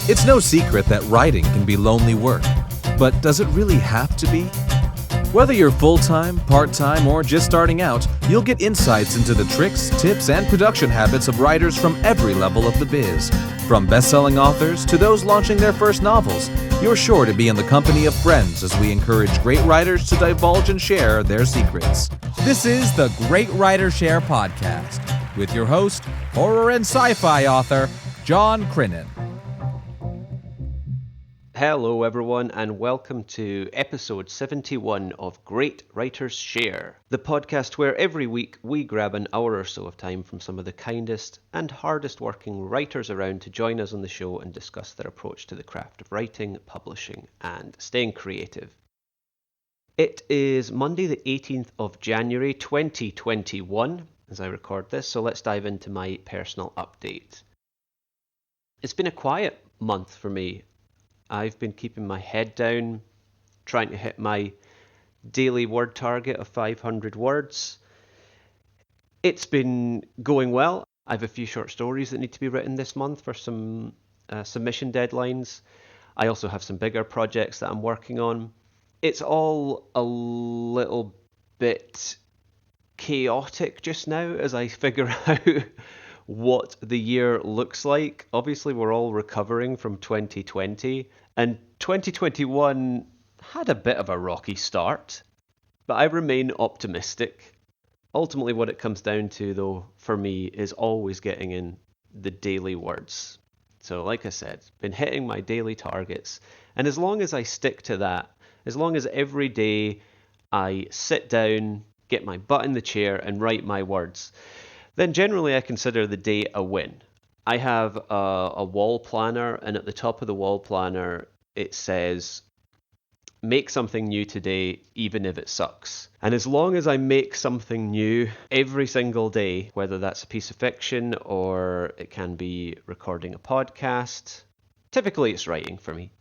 It's no secret that writing can be lonely work, but does it really have to be? Whether you're full-time, part-time, or just starting out, you'll get insights into the tricks, tips, and production habits of writers from every level of the biz. From best-selling authors to those launching their first novels, you're sure to be in the company of friends as we encourage great writers to divulge and share their secrets. This is the Great Writer Share podcast with your host, horror and sci-fi author, John Crinan. Hello everyone and welcome to episode 71 of Great Writers Share, the podcast where every week we grab an hour or so of time from some of the kindest and hardest working writers around to join us on the show and discuss their approach to the craft of writing, publishing and staying creative. It is Monday the 18th of January 2021 as I record this, so let's dive into my personal update. It's been a quiet month for me. I've been keeping my head down, trying to hit my daily word target of 500 words. It's been going well. I have a few short stories that need to be written this month for some submission deadlines. I also have some bigger projects that I'm working on. It's all a little bit chaotic just now as I figure out what the year looks like. Obviously, we're all recovering from 2020, and 2021 had a bit of a rocky start, but I remain optimistic. Ultimately, what it comes down to, though, for me, is always getting in the daily words. So, like I said, been hitting my daily targets, and as long as I stick to that, as long as every day I sit down, get my butt in the chair, and write my words, then generally I consider the day a win. I have a wall planner, and at the top of the wall planner it says, make something new today, even if it sucks. And as long as I make something new every single day, whether that's a piece of fiction or it can be recording a podcast, typically it's writing for me,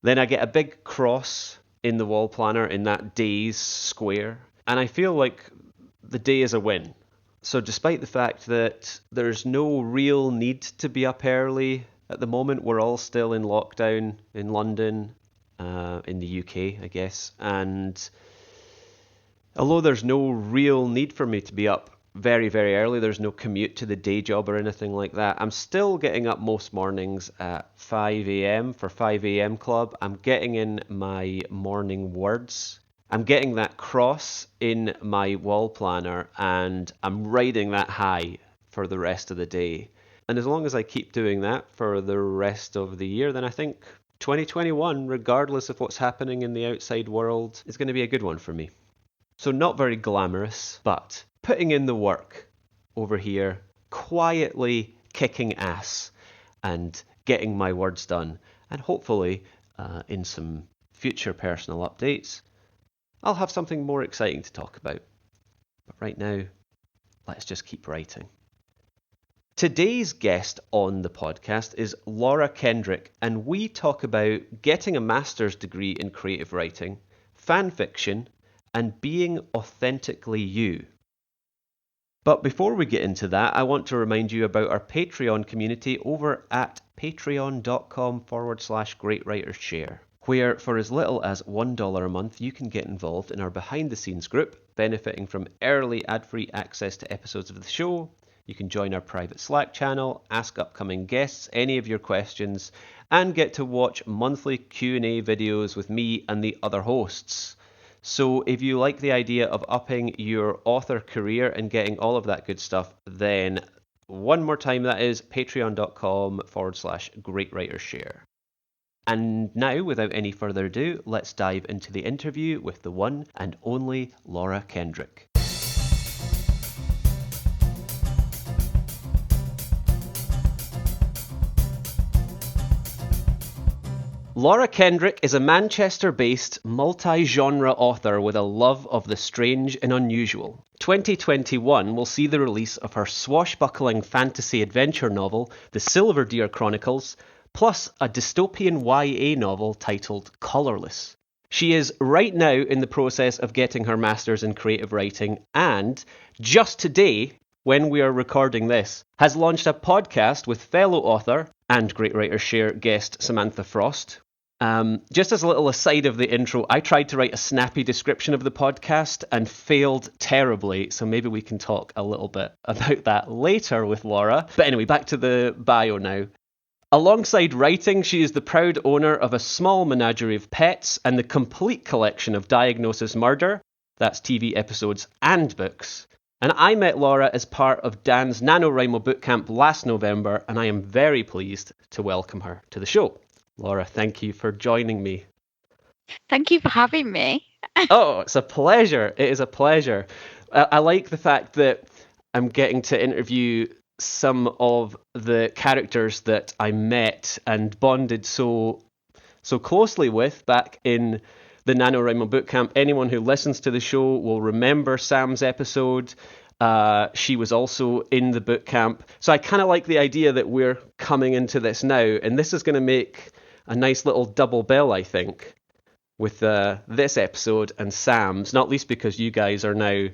then I get a big cross in the wall planner in that day's square, and I feel like the day is a win. So despite the fact that there's no real need to be up early at the moment, we're all still in lockdown in London, in the UK, I guess. And although there's no real need for me to be up very, very early, there's no commute to the day job or anything like that, I'm still getting up most mornings at 5 a.m. for 5 a.m. club. I'm getting in my morning words. I'm getting that cross in my wall planner and I'm riding that high for the rest of the day. And as long as I keep doing that for the rest of the year, then I think 2021, regardless of what's happening in the outside world, is going to be a good one for me. So not very glamorous, but putting in the work over here, quietly kicking ass and getting my words done. And hopefully in some future personal updates, I'll have something more exciting to talk about. But right now, let's just keep writing. Today's guest on the podcast is Laura Kendrick, and we talk about getting a master's degree in creative writing, fan fiction, and being authentically you. But before we get into that, I want to remind you about our Patreon community over at patreon.com/greatwritersshare. Where for as little as $1 a month, you can get involved in our behind-the-scenes group, benefiting from early ad-free access to episodes of the show. You can join our private Slack channel, ask upcoming guests any of your questions, and get to watch monthly Q&A videos with me and the other hosts. So if you like the idea of upping your author career and getting all of that good stuff, then one more time, that is patreon.com/greatwritershare. And now, without any further ado, let's dive into the interview with the one and only Laura Kendrick. Laura Kendrick is a Manchester-based, multi-genre author with a love of the strange and unusual. 2021 will see the release of her swashbuckling fantasy adventure novel, The Silverdeer Chronicles, plus a dystopian YA novel titled Collarless. She is right now in the process of getting her master's in creative writing and, just today, when we are recording this, has launched a podcast with fellow author, and Great Writers Share guest Samantha Frost. Just as a little aside of the intro, I tried to write a snappy description of the podcast and failed terribly, so maybe we can talk a little bit about that later with Laura. But anyway, back to the bio now. Alongside writing, she is the proud owner of a small menagerie of pets and the complete collection of Diagnosis Murder, that's TV episodes and books. And I met Laura as part of Dan's NaNoWriMo bootcamp last November, and I am very pleased to welcome her to the show. Laura, thank you for joining me. Thank you for having me. Oh, it's a pleasure. It is a pleasure. I like the fact that I'm getting to interview some of the characters that I met and bonded so closely with back in the NaNoWriMo bootcamp. Anyone who listens to the show will remember Sam's episode. She was also in the bootcamp. So I kind of like the idea that we're coming into this now, and this is going to make a nice little double bill, I think, with this episode and Sam's, not least because you guys are now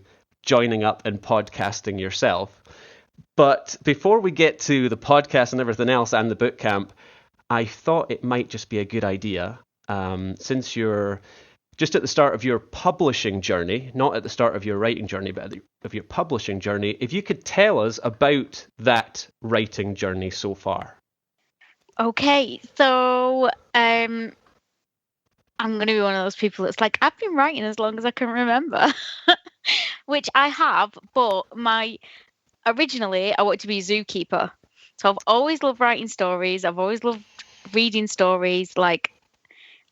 joining up and podcasting yourself. But before we get to the podcast and everything else and the bootcamp, I thought it might just be a good idea, since you're just at the start of your publishing journey, not at the start of your writing journey, but of your publishing journey, if you could tell us about that writing journey so far. Okay, so I'm going to be one of those people that's like, I've been writing as long as I can remember, which I have, but originally I wanted to be a zookeeper. So I've always loved writing stories. I've always loved reading stories. Like,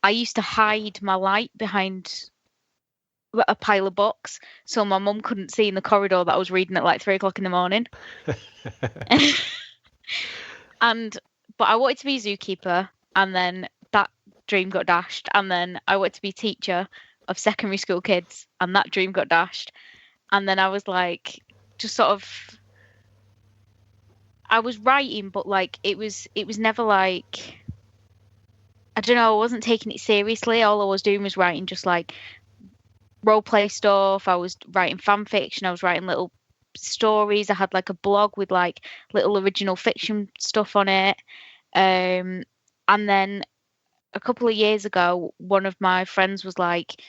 I used to hide my light behind a pile of books so my mum couldn't see in the corridor that I was reading at like 3:00 in the morning. But I wanted to be a zookeeper, and then that dream got dashed. And then I wanted to be a teacher of secondary school kids, and that dream got dashed. And then I was like, just sort of, I was writing, but like it was never like, I don't know, I wasn't taking it seriously. All I was doing was writing just like role play stuff. I was writing fan fiction. I was writing little stories. I had like a blog with like little original fiction stuff on it. And then a couple of years ago, one of my friends was like,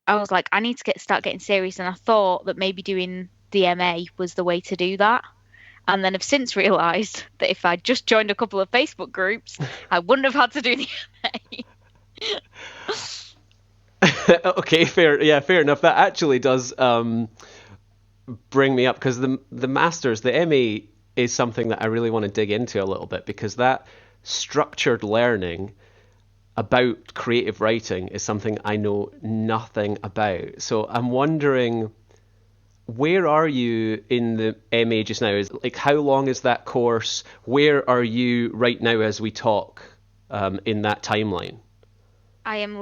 I was like, I need to start getting serious. And I thought that maybe doing the MA was the way to do that. And then I've since realised that if I'd just joined a couple of Facebook groups, I wouldn't have had to do the MA. Okay, fair enough. That actually does bring me up, because the Masters, the MA, is something that I really want to dig into a little bit, because that structured learning about creative writing is something I know nothing about. So I'm wondering, where are you in the MA just now? Is like, how long is that course? Where are you right now as we talk in that timeline? I'm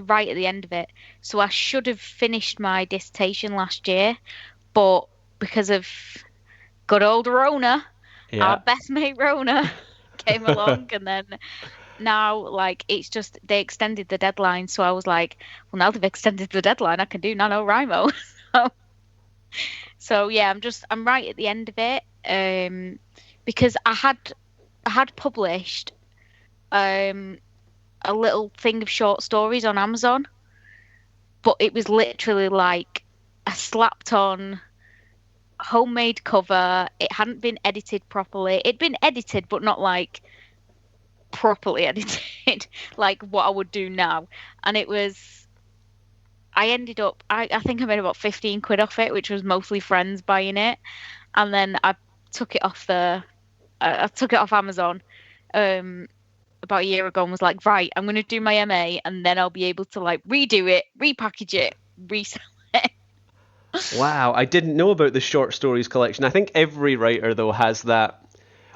right at the end of it. So I should have finished my dissertation last year, but because of good old Rona, our best mate Rona came along, and then now like it's just they extended the deadline. So I was like, well, now they've extended the deadline, I can do NaNoWriMo. So yeah, I'm right at the end of it, because I had published a little thing of short stories on Amazon, but it was literally like a slapped on homemade cover. It hadn't been edited properly. It'd been edited, but not like properly edited, like what I would do now. And it was, I ended up, I think I made about 15 quid off it, which was mostly friends buying it. And then I took it off Amazon about a year ago and was like, right, I'm going to do my MA, and then I'll be able to like redo it, repackage it, resell it. Wow, I didn't know about the short stories collection. I think every writer, though, has that,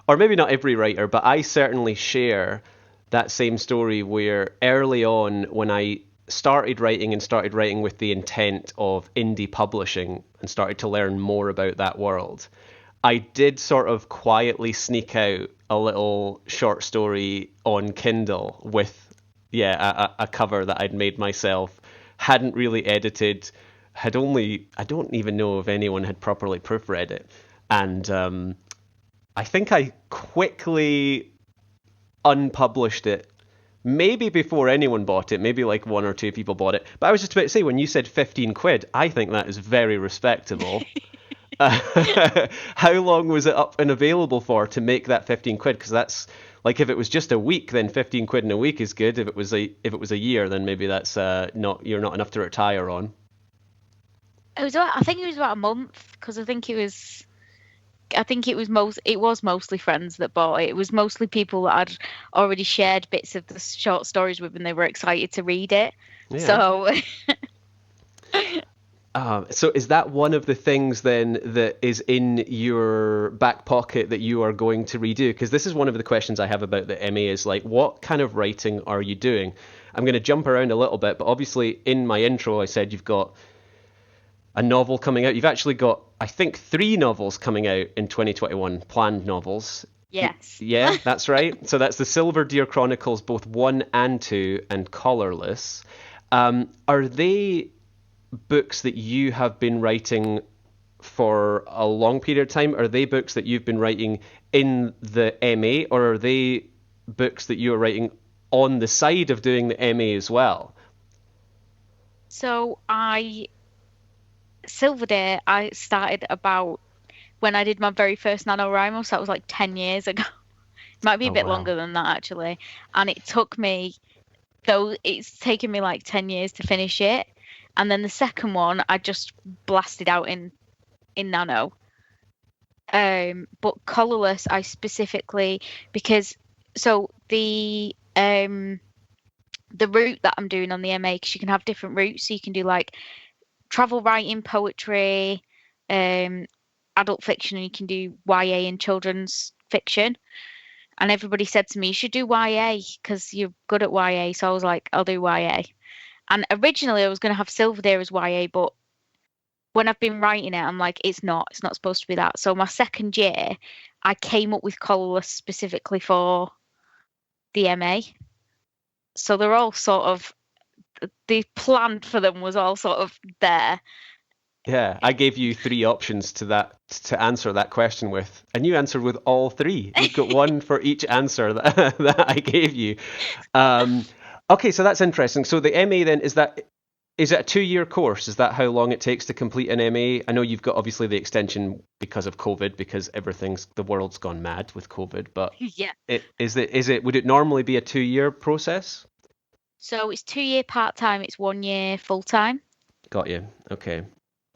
or maybe not every writer, but I certainly share that same story where early on, when I started writing with the intent of indie publishing and started to learn more about that world, I did sort of quietly sneak out a little short story on Kindle with, a cover that I'd made myself, hadn't really edited, I don't even know if anyone had properly proofread it. And I think I quickly unpublished it. Maybe before anyone bought it, maybe like one or two people bought it. But I was just about to say, when you said 15 quid, I think that is very respectable. How long was it up and available for to make that 15 quid? Because that's like, if it was just a week, then 15 quid in a week is good. If it was a year, then maybe that's not you're not enough to retire on. I think it was about a month because it was mostly friends that bought it. It was mostly people that I'd already shared bits of the short stories with, and they were excited to read it. Yeah. So So is that one of the things then that is in your back pocket that you are going to redo? Because this is one of the questions I have about the MA is like, what kind of writing are you doing? I'm going to jump around a little bit, but obviously in my intro I said you've got a novel coming out. You've actually got, I think, 3 novels coming out in 2021, planned novels. yes. Yeah, that's right. So that's the Silverdeer Chronicles, both 1 and 2, and Collarless. Are they books that you have been writing for a long period of time? Are they books that you've been writing in the MA, or are they books that you are writing on the side of doing the MA as well? So Silverdeer, I started about when I did my very first NaNoWriMo, so that was like 10 years ago. Might be a Oh, bit wow. longer than that actually. And it took me, though it's taken me like 10 years to finish it. And then the second one I just blasted out in Nano. But Collarless I specifically, because so the route that I'm doing on the MA, because you can have different routes, so you can do like travel writing, poetry, adult fiction, and you can do YA and children's fiction. And everybody said to me, you should do YA because you're good at YA. So I was like, I'll do YA. And originally I was going to have Silverdeer as YA, but when I've been writing it, I'm like, it's not supposed to be that. So my second year, I came up with Collarless specifically for the MA. So they're all sort of, the plan for them was all sort of there. Yeah, I gave you 3 options to answer that question with, and you answered with all 3. You've got one for each answer that, that I gave you. Okay, so that's interesting. So the MA then, is it a 2-year course? Is that how long it takes to complete an MA? I know you've got obviously the extension because of COVID, because the world's gone mad with COVID. But Yeah. would it normally be a 2-year process? So it's 2 year part time, it's 1 year full time. Got you. Okay.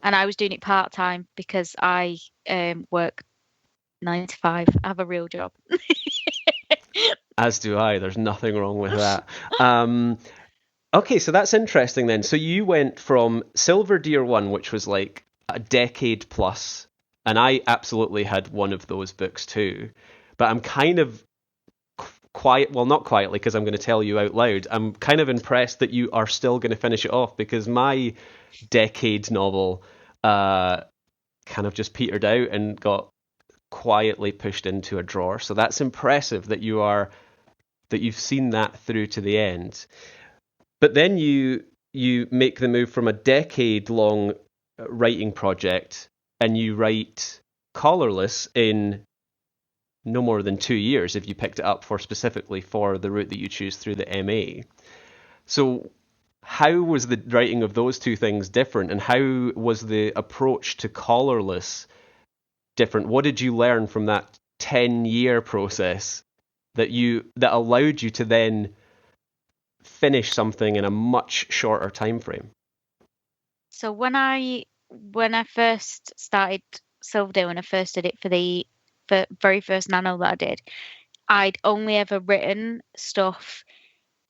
And I was doing it part time because I work 9 to 5. I have a real job. As do I. There's nothing wrong with that. Okay, so that's interesting then. So you went from Silverdeer 1, which was like a decade plus, and I absolutely had one of those books too. But I'm kind of not quietly, because I'm going to tell you out loud. I'm kind of impressed that you are still going to finish it off, because my decade novel kind of just petered out and got quietly pushed into a drawer. So that's impressive that you've seen that through to the end. But then you make the move from a decade-long writing project, and you write Collarless in no more than 2 years if you picked it up specifically for the route that you choose through the MA. So how was the writing of those two things different, and how was the approach to Collarless different? What did you learn from that 10-year process that allowed you to then finish something in a much shorter time frame? So when I first started Silverdeer, when I first did it for the very first Nano that I did, I'd only ever written stuff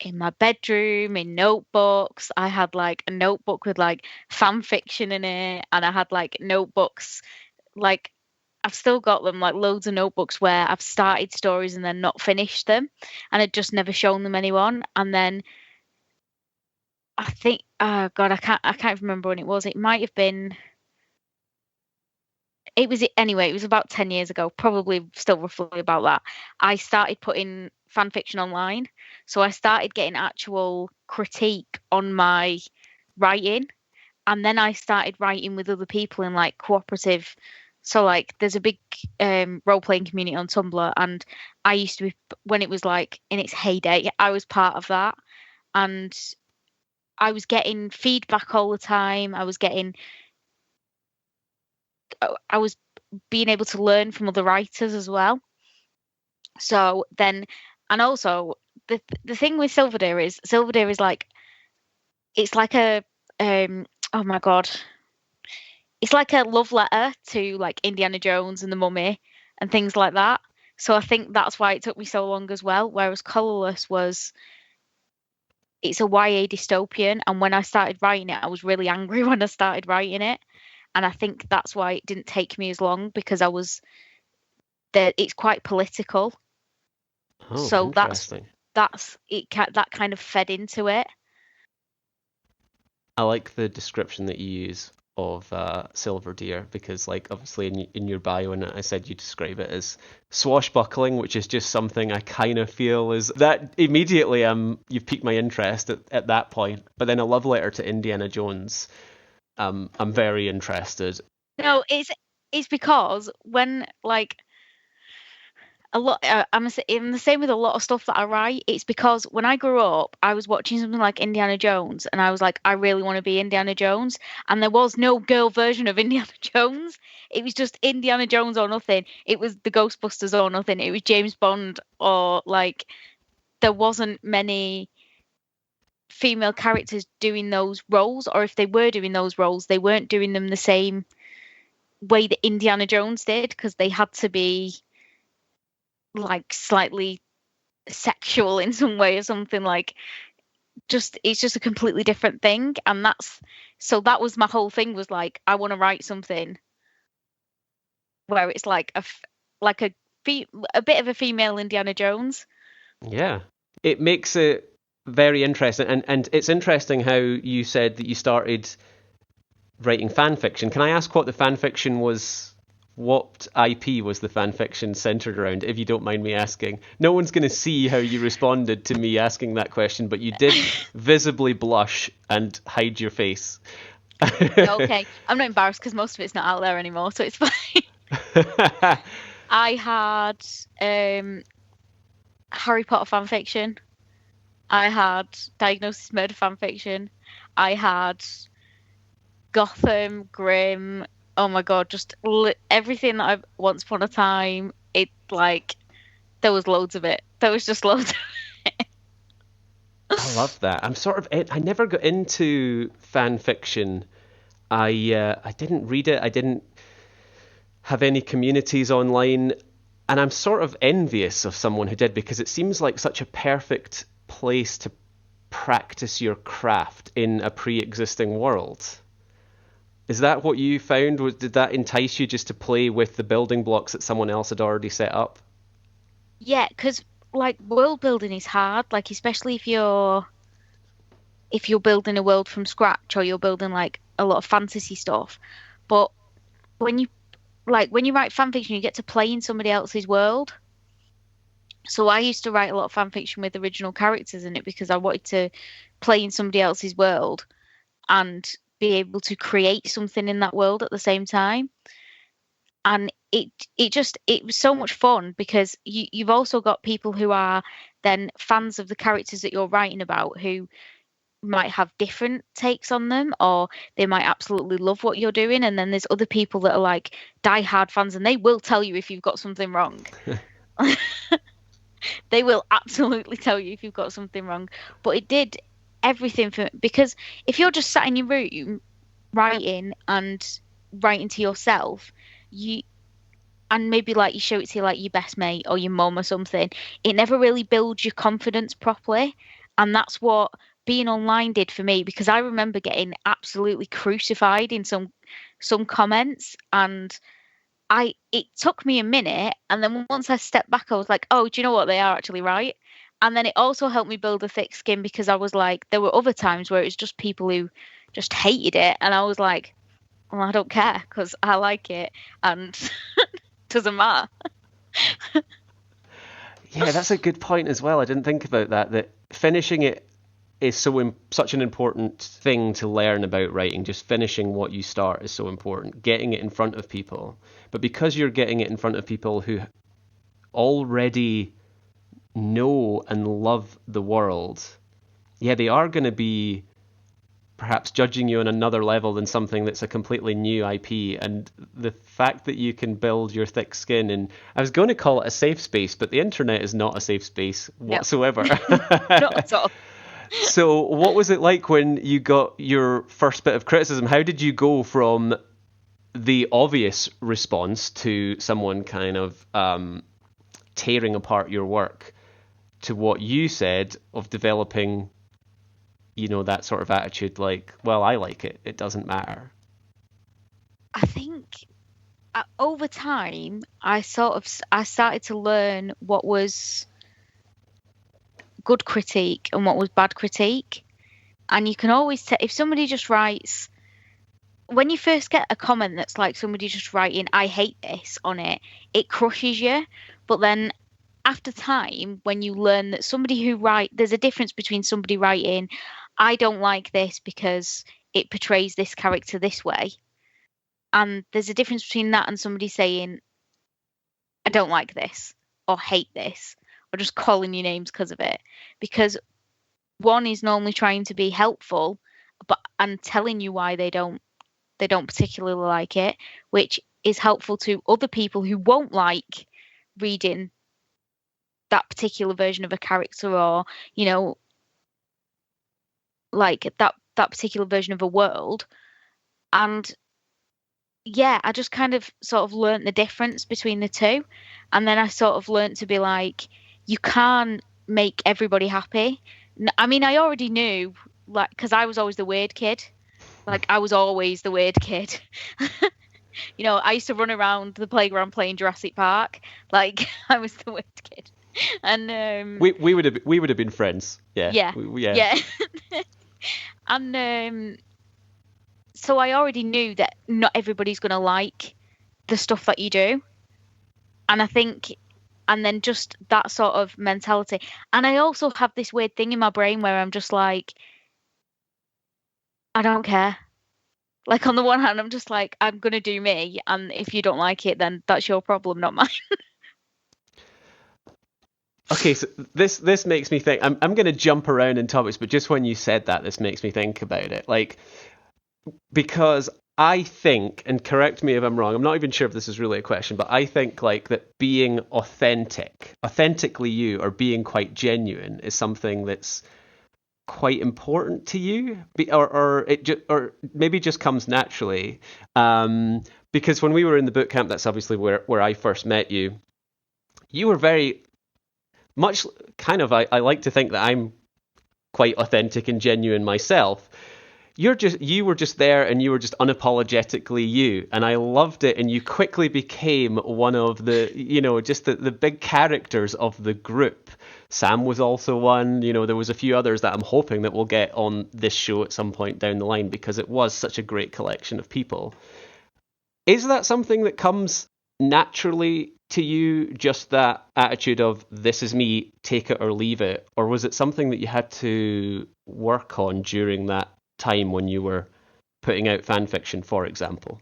in my bedroom, in notebooks. I had like a notebook with like fan fiction in it, and I had like notebooks, like I've still got them, like loads of notebooks where I've started stories and then not finished them, and I'd just never shown them anyone. And then I think, oh God, I can't remember when it was. It might have been. Anyway. It was about 10 years ago, probably still roughly about that. I started putting fan fiction online, so I started getting actual critique on my writing, and then I started writing with other people in like cooperative So like there's a big role-playing community on Tumblr, and I used to be, when it was like in its heyday, I was part of that, and I was getting feedback all the time. I was being able to learn from other writers as well. So then, and also the thing with Silverdeer is like, it's like a oh my god, it's like a love letter to like Indiana Jones and the Mummy and things like that. So I think that's why it took me so long as well. Whereas Collarless it's a YA dystopian, and when I started writing it, I was really angry when I started writing it, and I think that's why it didn't take me as long, because it's quite political. Oh, So interesting. that's it. That kind of fed into it. I like the description that you use of Silverdeer, because like obviously in your bio, and I said you describe it as swashbuckling, which is just something I kind of feel is that immediately you've piqued my interest at that point. But then a love letter to Indiana Jones, I'm very interested. No, it's because when like a lot, I'm the same with a lot of stuff that I write. It's because when I grew up, I was watching something like Indiana Jones, and I was like, I really want to be Indiana Jones. And there was no girl version of Indiana Jones. It was just Indiana Jones or nothing. It was the Ghostbusters or nothing. It was James Bond, or like there wasn't many female characters doing those roles, or if they were doing those roles, they weren't doing them the same way that Indiana Jones did, because they had to be like slightly sexual in some way or something, like it's just a completely different thing. And that was my whole thing, was like, I want to write something where it's like a bit of a female Indiana Jones. Yeah, it makes it very interesting, and it's interesting how you said that you started writing fan fiction. Can I ask what the fan fiction was? What IP was the fan fiction centered around, if you don't mind me asking? No one's going to see how you responded to me asking that question, but you did visibly blush and hide your face. Okay, I'm not embarrassed because most of it's not out there anymore, so it's fine. I had Harry Potter fan fiction. I had Diagnosis Murder fan fiction. I had Gotham, Grimm. Oh my god, just everything that I've Once Upon a Time. It like there was loads of it. There was just loads of it. I love that. I never got into fan fiction. I didn't read it. I didn't have any communities online, and I'm sort of envious of someone who did, because it seems like such a perfect place to practice your craft in a pre-existing world. Is that what you found? Did that entice you, just to play with the building blocks that someone else had already set up? Yeah, because like world building is hard, like especially if you're building a world from scratch, or you're building like a lot of fantasy stuff. But when you when you write fan fiction, you get to play in somebody else's world. So I used to write a lot of fan fiction with original characters in it, because I wanted to play in somebody else's world and be able to create something in that world at the same time. And it was so much fun, because you've also got people who are then fans of the characters that you're writing about, who might have different takes on them, or they might absolutely love what you're doing. And then there's other people that are like die-hard fans, and they will tell you if you've got something wrong. They will absolutely tell you if you've got something wrong. But it did everything for, because if you're just sat in your room writing to yourself, and maybe like you show it to like your best mate or your mum or something, it never really builds your confidence properly. And that's what being online did for me, because I remember getting absolutely crucified in some comments, and it took me a minute, and then once I stepped back, I was like, oh, do you know what, they are actually right. And then it also helped me build a thick skin, because I was like, there were other times where it was just people who just hated it, and I was like, well, I don't care, because I like it, and doesn't matter. Yeah, that's a good point as well. I didn't think about that. That finishing it is such an important thing to learn about writing. Just finishing what you start is so important. Getting it in front of people. But because you're getting it in front of people who already know and love the world, yeah, they are going to be perhaps judging you on another level than something that's a completely new IP. And the fact that you can build your thick skin, and I was going to call it a safe space, but the internet is not a safe space whatsoever. Not at all. So what was it like when you got your first bit of criticism? How did you go from the obvious response to someone kind of tearing apart your work to what you said of developing, that sort of attitude, like, well, I like it, it doesn't matter? I think over time, I started to learn what was good critique and what was bad critique. And you can always tell if somebody just writes, when you first get a comment that's like somebody just writing, I hate this on it, it crushes you. But then after time, when you learn that there's a difference between somebody writing, I don't like this because it portrays this character this way. And there's a difference between that and somebody saying, I don't like this or hate this or just calling you names because of it. Because one is normally trying to be helpful and telling you why they don't particularly like it, which is helpful to other people who won't like reading that particular version of a character, or like that particular version of a world. And yeah, I just kind of sort of learnt the difference between the two. And then I sort of learnt to be like, you can't make everybody happy. I mean, I already knew, like, because I was always the weird kid. Like, I was always the weird kid. I used to run around the playground playing Jurassic Park. Like, I was the weird kid. And we would have been friends. Yeah. Yeah. And so I already knew that not everybody's going to like the stuff that you do. And I think, and then just that sort of mentality. And I also have this weird thing in my brain where I'm just like, I don't care. Like, on the one hand, I'm just like, I'm going to do me. And if you don't like it, then that's your problem, not mine. Okay, so this makes me think. I'm going to jump around in topics, but just when you said that, this makes me think about it. Like, because I think, and correct me if I'm wrong, I'm not even sure if this is really a question, but I think like that being authentically you, or being quite genuine, is something that's quite important to you, or maybe just comes naturally. Because when we were in the boot camp, that's obviously where I first met you. You were very much kind of, I like to think that I'm quite authentic and genuine myself. You were just there, and you were just unapologetically you, and I loved it. And you quickly became one of the, just the big characters of the group. Sam was also one. There was a few others that I'm hoping that we'll get on this show at some point down the line, because it was such a great collection of people. Is that something that comes naturally to you, just that attitude of, this is me, take it or leave it? Or was it something that you had to work on during that time when you were putting out fan fiction, for example?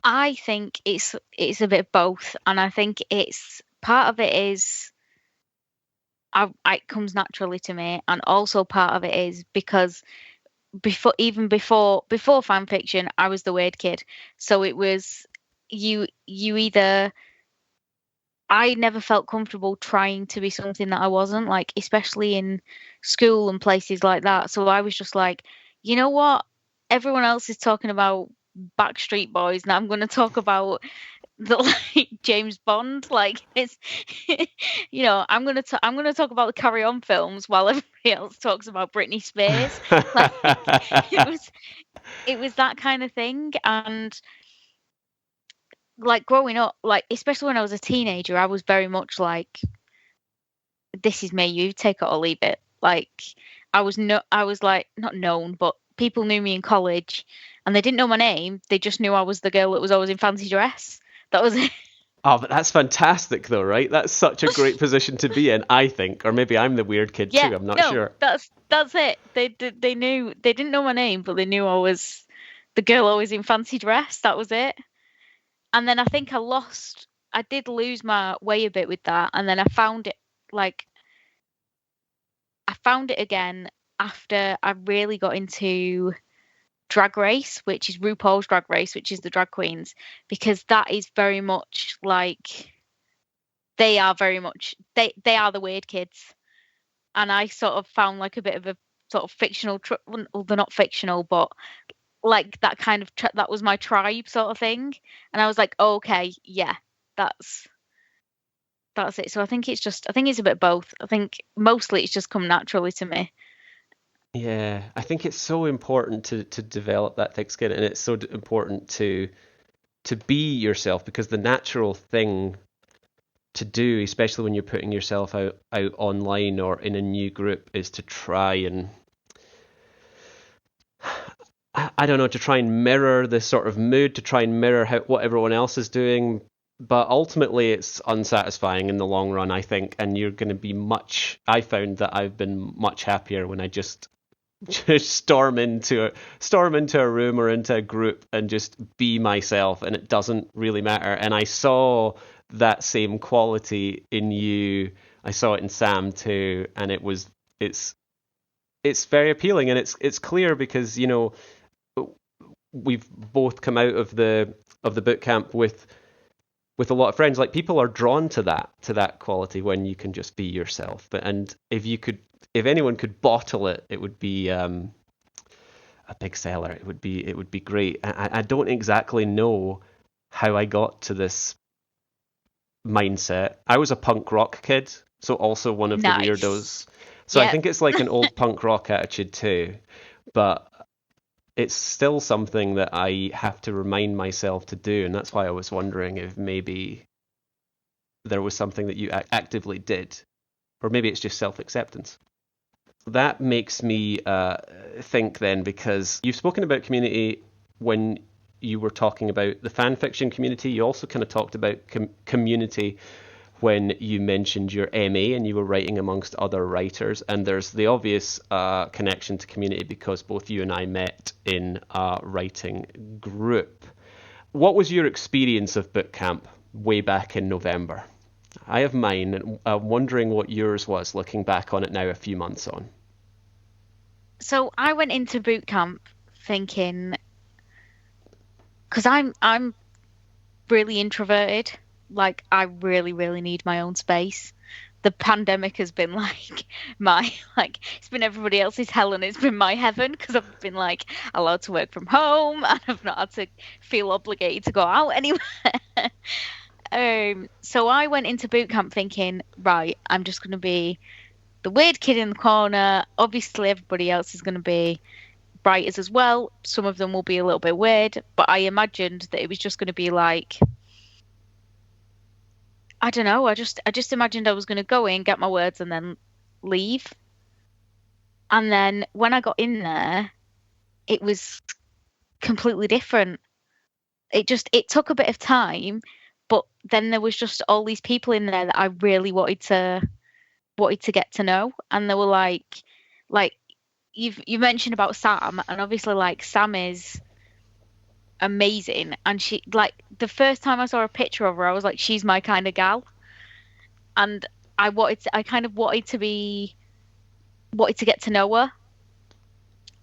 I think it's a bit of both, and I think it's part of it is it comes naturally to me, and also part of it is because before fan fiction, I was the weird kid. So it was you either. I never felt comfortable trying to be something that I wasn't, like, especially in school and places like that. So I was just like, you know what? Everyone else is talking about Backstreet Boys, and I'm going to talk about James Bond. Like, it's, I'm going to talk about the Carry On films while everybody else talks about Britney Spears. Like, it was that kind of thing. And like growing up, like especially when I was a teenager, I was very much like, this is me, you take it or leave it. Like, I was like not known, but people knew me in college, and they didn't know my name. They just knew I was the girl that was always in fancy dress. That was it. Oh, but that's fantastic, though, right? That's such a great position to be in, I think. Or maybe I'm the weird kid Yeah, too. I'm not no, sure. that's it. They knew, they didn't know my name, but they knew I was the girl always in fancy dress. That was it. And then I think I did lose my way a bit with that, and then like I found it again after I really got into Drag Race, which is RuPaul's Drag Race, which is the drag queens, because that is very much like they are very much they are the weird kids. And I sort of found like a bit of a sort of fictional well, they're not fictional, but like that kind of that was my tribe sort of thing. And I was like, oh, okay, yeah, that's that's it. So I think it's a bit both. I think mostly it's just come naturally to me. Yeah, I think it's so important to develop that thick skin, and it's so important to be yourself, because the natural thing to do, especially when you're putting yourself out online or in a new group, is to try and I don't know, to try and mirror this sort of mood, to try and mirror what everyone else is doing. But ultimately, it's unsatisfying in the long run, I think. And you're going to be I found that I've been much happier when I just storm into a room or into a group and just be myself, and it doesn't really matter. And I saw that same quality in you. I saw it in Sam too, and it's very appealing, and it's clear because we've both come out of the boot camp with a lot of friends. Like, people are drawn to that quality when you can just be yourself. And if anyone could bottle it, it would be a big seller. It would be great. I don't exactly know how I got to this mindset. I was a punk rock kid, so also one of the Nice. weirdos. So I Yep. think it's like an old punk rock attitude too, but it's still something that I have to remind myself to do, and that's why I was wondering if maybe there was something that you actively did, or maybe it's just self-acceptance. That makes me think then, because you've spoken about community when you were talking about the fan fiction community. You also kind of talked about community when you mentioned your MA and you were writing amongst other writers. And there's the obvious connection to community because both you and I met in a writing group. What was your experience of boot camp way back in November? I have mine, and I'm wondering what yours was looking back on it now a few months on. So I went into boot camp thinking, because I'm really introverted. Like I really, really need my own space. The pandemic has been like my like it's been everybody else's hell and it's been my heaven because I've been like allowed to work from home and I've not had to feel obligated to go out anywhere. So I went into boot camp thinking, right, I'm just going to be the weird kid in the corner. Obviously, everybody else is going to be writers as well. Some of them will be a little bit weird, but I imagined that it was just going to be like, I don't know. I just imagined I was going to go in, get my words, and then leave. And then when I got in there, it was completely different. It took a bit of time, but then there was just all these people in there that I really wanted to get to know, and they were like you mentioned about Sam, and obviously like Sam is amazing, and she like the first time I saw a picture of her, I was like, she's my kind of gal, and I kind of wanted to get to know her,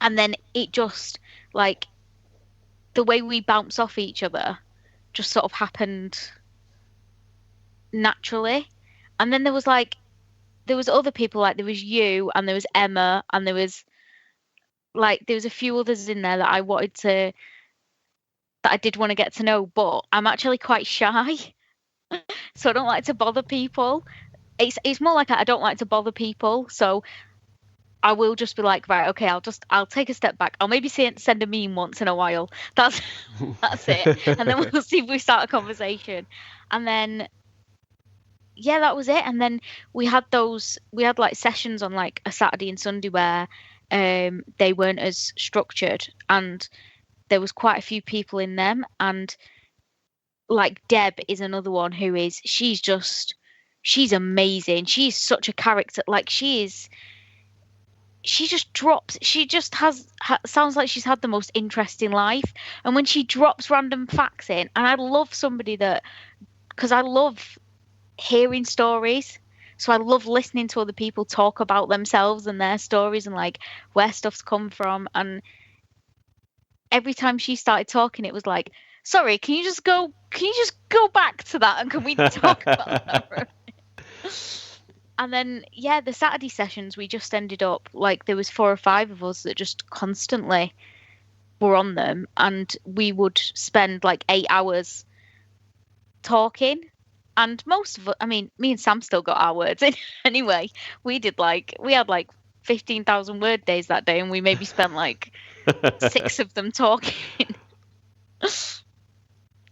and then it just like the way we bounce off each other just sort of happened naturally, and then there was other people like there was you and there was Emma and there was a few others in there that I did want to get to know, but I'm actually quite shy, so I don't like to bother people. It's more like I don't like to bother people, so I will just be like, right, okay, I'll take a step back. I'll maybe send a meme once in a while. That's that's it, and then we'll see if we start a conversation. And then yeah, that was it. And then we had like sessions on like a Saturday and Sunday where they weren't as structured and there was quite a few people in them, and like Deb is another one who is, she's amazing. She's such a character. Like she just drops, she just sounds like she's had the most interesting life. And when she drops random facts in, and I love somebody that, because I love hearing stories. So I love listening to other people talk about themselves and their stories and like where stuff's come from. And every time she started talking, it was like, sorry, can you just go back to that, and can we talk about that for a minute? And then yeah, the Saturday sessions, we just ended up like, there was 4 or 5 of us that just constantly were on them, and we would spend like 8 hours talking. And most of, I mean, me and Sam still got our words in anyway. We had like 15,000 word days that day, and we maybe spent like 6 of them talking.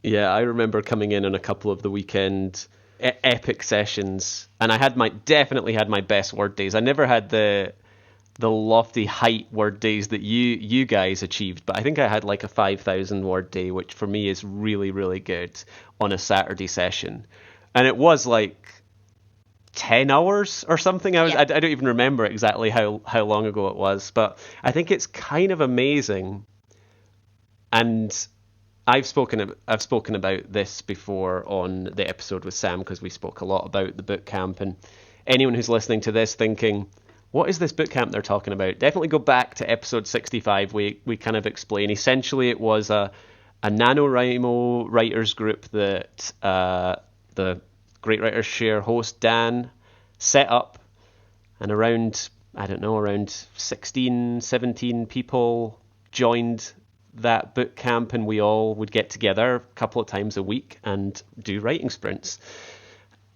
Yeah, I remember coming in on a couple of the weekend epic sessions, and I definitely had my best word days. I never had the lofty height word days that you guys achieved, but I think I had like a 5,000 word day, which for me is really, really good on a Saturday session. And it was like 10 hours or something. I don't even remember exactly how long ago it was, but I think it's kind of amazing. And I've spoken about this before on the episode with Sam, because we spoke a lot about the boot camp. And anyone who's listening to this thinking, what is this boot camp they're talking about? Definitely go back to episode 65. We kind of explain. Essentially, it was a NaNoWriMo writers group that the Great Writers Share host Dan set up, and around 16, 17 people joined that boot camp, and we all would get together a couple of times a week and do writing sprints.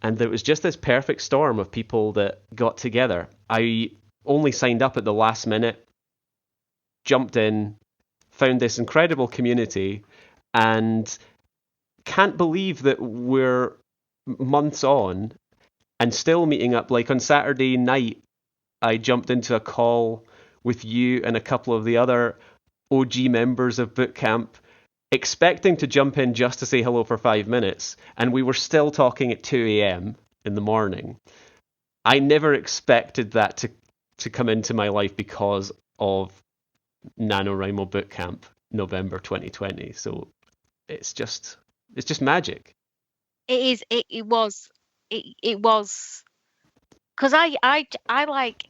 And there was just this perfect storm of people that got together. I only signed up at the last minute, jumped in, found this incredible community, and can't believe that we're months on and still meeting up. Like on Saturday night, I jumped into a call with you and a couple of the other OG members of boot camp, expecting to jump in just to say hello for 5 minutes, and we were still talking at 2 a.m. in the morning. I never expected that to come into my life because of NaNoWriMo Bootcamp November 2020. So it's just magic. It is. It was. It was. Because I like.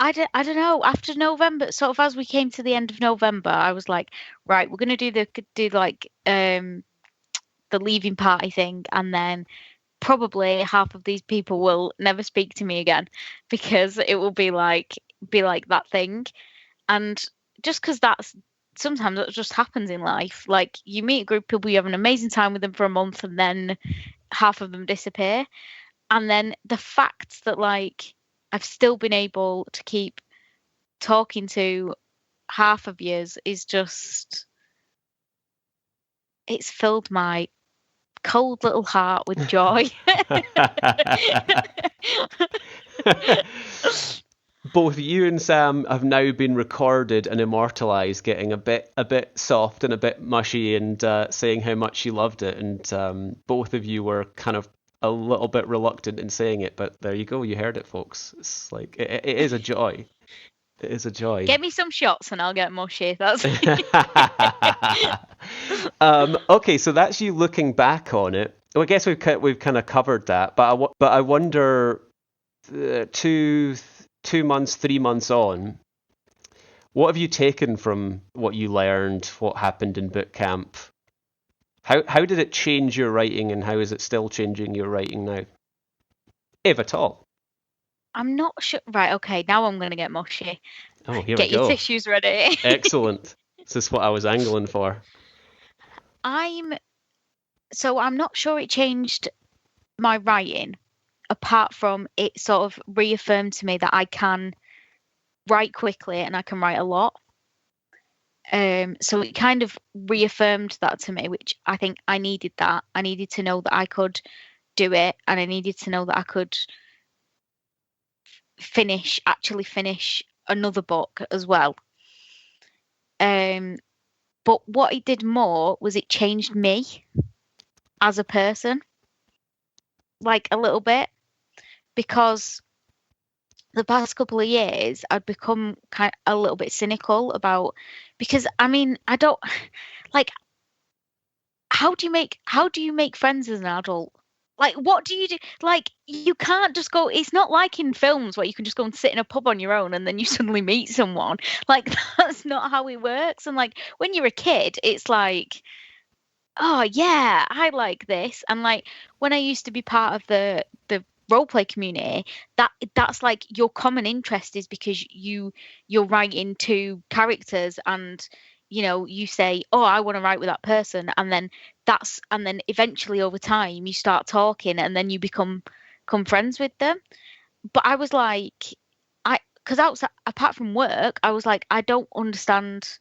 I don't know. After November, sort of as we came to the end of November, I was like, right, we're gonna do like the leaving party thing, and then probably half of these people will never speak to me again, because it will be like that thing. And just because sometimes that just happens in life. Like you meet a group of people, you have an amazing time with them for a month, and then half of them disappear. And then the fact that like I've still been able to keep talking to half of years is just, it's filled my cold little heart with joy. Both you and Sam have now been recorded and immortalized, getting a bit soft and a bit mushy, and saying how much you loved it. And both of you were kind of a little bit reluctant in saying it, but there you go. You heard it, folks. It's like it is a joy. It is a joy. Get me some shots and I'll get mushy. That's okay, so that's you looking back on it. Well, I guess we've kind of covered that, but I wonder, 2 months, 3 months on, what have you taken from what you learned, what happened in boot camp? How did it change your writing, and how is it still changing your writing now, if at all? I'm not sure. Right, okay, now I'm going to get mushy. Oh, here Get we go. your tissues ready. Excellent. This is what I was angling for. I'm not sure it changed my writing, apart from it sort of reaffirmed to me that I can write quickly and I can write a lot. So it kind of reaffirmed that to me, which I think I needed that. I needed to know that I could do it, and I needed to know that I could actually finish another book as well. But what it did more was it changed me as a person, like a little bit, because the past couple of years I'd become a little bit cynical about, because I mean, I don't like, how do you make friends as an adult? Like, what do you do? Like, you can't just go. It's not like in films where you can just go and sit in a pub on your own and then you suddenly meet someone. Like, that's not how it works. And like, when you're a kid, it's like, oh yeah, I like this. And like, when I used to be part of the role play community, that's like your common interest is because you're writing to characters, and you say, oh, I want to write with that person, and then eventually over time you start talking, and then you become friends with them. But I was like, because outside, apart from work, I was like, I don't understand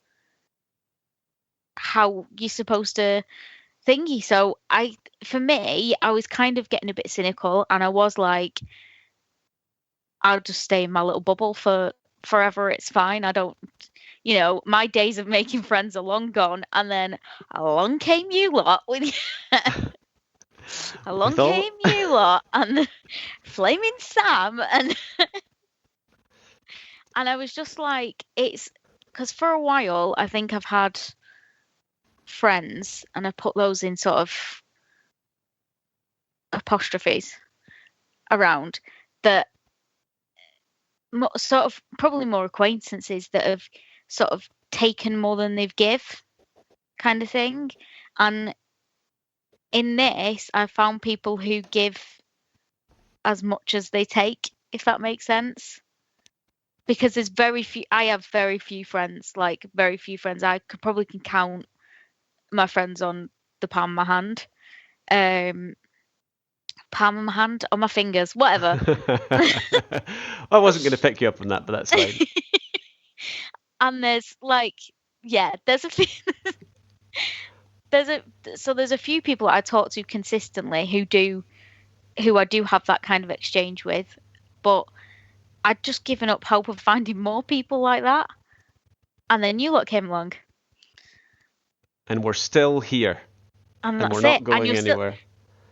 how you're supposed to thingy. So for me, I was kind of getting a bit cynical, and I was like, I'll just stay in my little bubble for forever. It's fine. I don't, my days of making friends are long gone. And then along came you lot with along came you lot and the Flaming Sam, and and I was just like, it's because for a while I think I've had friends, and I put those in sort of apostrophes around that, sort of probably more acquaintances that have sort of taken more than they've give, kind of thing. And in this, I found people who give as much as they take, if that makes sense. Because there's I have very few friends, like very few friends. I probably can count my friends on the palm of my hand. Palm of my hand, on my fingers, whatever. I wasn't going to pick you up on that, but that's fine. And there's like, yeah, there's a few. There's a few people I talk to consistently who I do have that kind of exchange with, but I'd just given up hope of finding more people like that. And then you lot came along. And we're still here. And we're that's not it. going anywhere.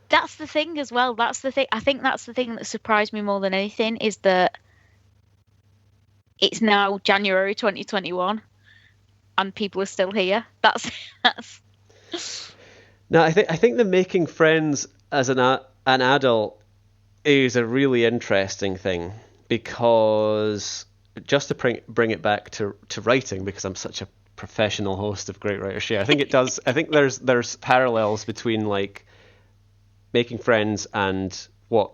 That's the thing as well. That's the thing. I think that's the thing that surprised me more than anything, is that it's now January 2021 and people are still here. That's No, I think the making friends as an adult is a really interesting thing, because just to bring it back to writing, because I'm such a professional host of Great Writers Share, I think it does. I think there's parallels between like making friends and what